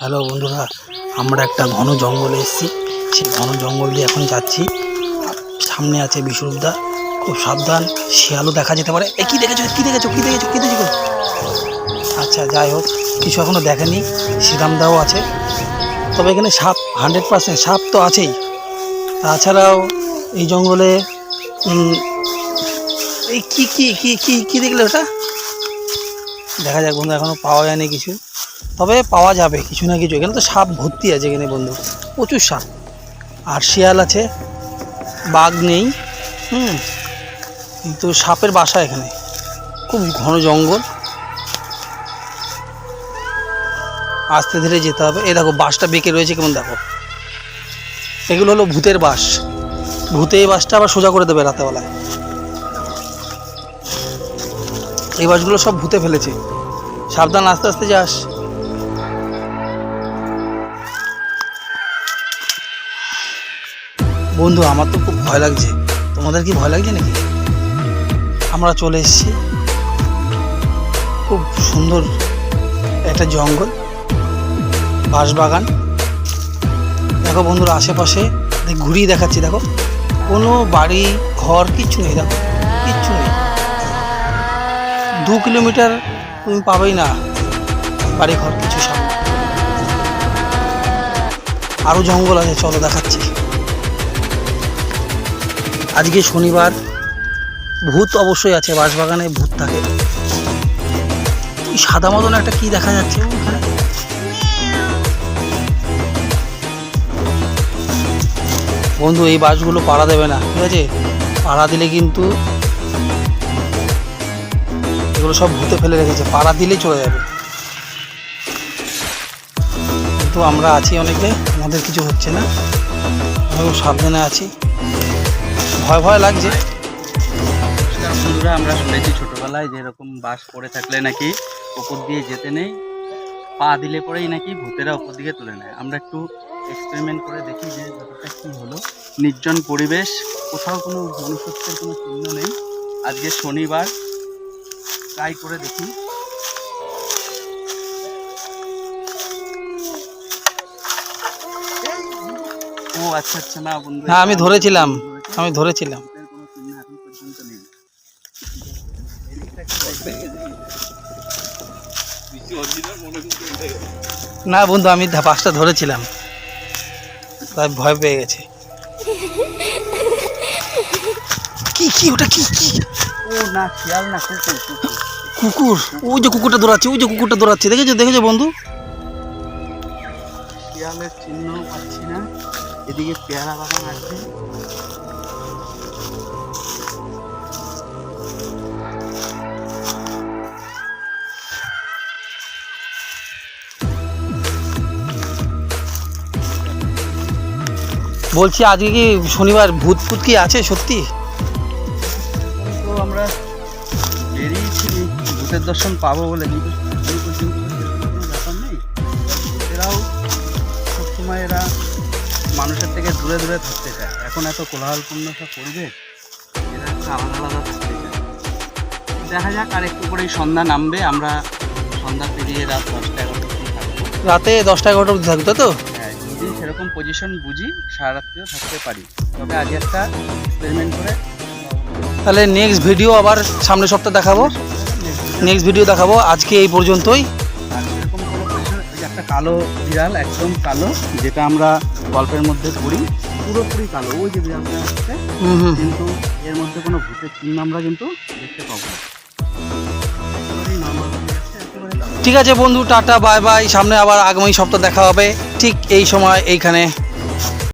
Hello বন্ধুরা, আমরা একটা ঘন জঙ্গলে এসেছি। সেই ঘন জঙ্গল দিয়ে এখন যাচ্ছি। সামনে আছে বিষ্ণুদা, খুব সাবধান, শিয়ালও দেখা যেতে পারে। কি দেখেছো? আচ্ছা, যাই হোক, কিছু এখনও দেখেনি। শ্রীরামদাও আছে, তবে এখানে সাপ 100% সাপ তো আছেই। তাছাড়াও এই জঙ্গলে এই কি কি কি কি কি দেখলে ওটা? দেখা যাক বন্ধু, এখনও পাওয়া যায়নি কিছু, তবে পাওয়া যাবে কিছু না কিছু। এখানে তো সাপ ভর্তি আছে এখানে বন্ধু, প্রচুর সাপ। আর শিয়াল আছে, বাঘ নেই, কিন্তু সাপের বাসা এখানে। খুব ঘন জঙ্গল, আস্তে ধীরে যেতে হবে। এই দেখো বাসটা বেঁকে রয়েছে কেমন, দেখো। এগুলো হলো ভূতের বাস। ভূতে এই বাসটা আবার সোজা করে দেবে রাতেবেলায়। এই বাসগুলো সব ভূতে ফেলেছে। সাবধান, আস্তে আস্তে যাস। বন্ধু, আমার তো খুব ভয় লাগছে। তোমাদের কি ভয় লাগছে নাকি? আমরা চলে এসেছি, খুব সুন্দর একটা জঙ্গল, বাঁশবাগান। দেখো বন্ধুরা, আশেপাশে ঘুরিয়ে দেখাচ্ছি। দেখো, কোনো বাড়ি ঘর কিচ্ছু নেই। দেখো, কিচ্ছু নেই। 2 কিলোমিটার তুমি পাবেই না বাড়ি ঘর কিছু। সামনে আরও জঙ্গল আছে, চলো দেখাচ্ছি। আজকে শনিবার, ভূত অবশ্যই আছে, বাঁশবাগানে ভূত থাকে। সাদা মতন একটা কি দেখা যাচ্ছে ওখানে। বন্ধু, এই বাসগুলো পাড়া দেবে না, ঠিক আছে? পাড়া দিলে কিন্তু এগুলো সব ভূতে ফেলে রেখেছে, পাড়া দিলেই চলে যাবে। কিন্তু আমরা আছি অনেকে, আমাদের কিছু হচ্ছে না, আমরা খুব সাবধানে আছি। ভয় ভয় লাগছে। বন্ধুরা, আমরা শুনেছি ছোটবেলায় যে এরকম বাস পড়ে থাকলে নাকি ওপর দিয়ে যেতে নেই, পা দিলে পরেই নাকি ভূতেরা ওপর দিকে তুলে নেয়। আমরা একটু এক্সপেরিমেন্ট করে দেখি যে ব্যাপারটা কী হলো। নির্জন পরিবেশ, কোথাও কোনো মনুষ্যত্বের কোনো চিহ্ন নেই। আজকে শনিবার, ট্রাই করে দেখি। ও আচ্ছা আচ্ছা, না বন্ধু, হ্যাঁ, আমি ধরেছিলাম। কোনো চিহ্ন এখন পর্যন্ত নেই। না বন্ধু, আমি বাসটা ধরেছিলাম, তাই ভয় পেয়ে গেছে। কি কি ওটা? কি কি? ও না, শিয়াল না, কুকুর। ওই যে কুকুরটা দৌড়াচ্ছে, দেখেছো বন্ধু? শিয়ালের চিহ্ন পাচ্ছি না। এদিকে পেয়ারা বাগান আছে। বলছি, আজকে কি শনিবার, ভূত কি আছে সত্যি? তো আমরা বেরিয়েছি ভূতের দর্শন পাবো বলে, কিন্তু এই পর্যন্ত কোনো ব্যাপার নেই। এরাও সবসময় এরা মানুষের থেকে দূরে দূরে থাকতে চায়। এখন এত কোলাহলপূর্ণ সব পরিবেশ, এরা একটু আলাদা আলাদা থাকতে চায়। দেখা যাক, আর একটু পরেই সন্ধ্যা নামবে। আমরা সন্ধ্যা পেরিয়ে রাত 10টা-11টা থাকবো। রাতে 10টা-11টা অবধি থাকতো তো? হ্যাঁ, যদি সেরকম পজিশন বুঝি সারা রাত্রিও থাকতে পারি। তবে আগে একটা এক্সপেরিমেন্ট করে, তাহলে নেক্সট ভিডিও আবার সামনের সপ্তাহে দেখাবো। আজকে এই পর্যন্তই। আর সেরকম কোনো পজিশন, ওই যে একটা কালো বিড়াল, একদম কালো, যেটা আমরা গল্পের মধ্যে পড়ি, পুরোপুরি কালো, ওই যে বিড়ালটা হচ্ছে, কিন্তু এর মধ্যে কোনো ভূতের চিহ্ন আমরা কিন্তু দেখতে পাবো না। ঠিক আছে বন্ধু, টাটা, বাই বাই। সামনে আবার আগামী সপ্তাহ দেখা হবে ঠিক এই সময় এইখানে।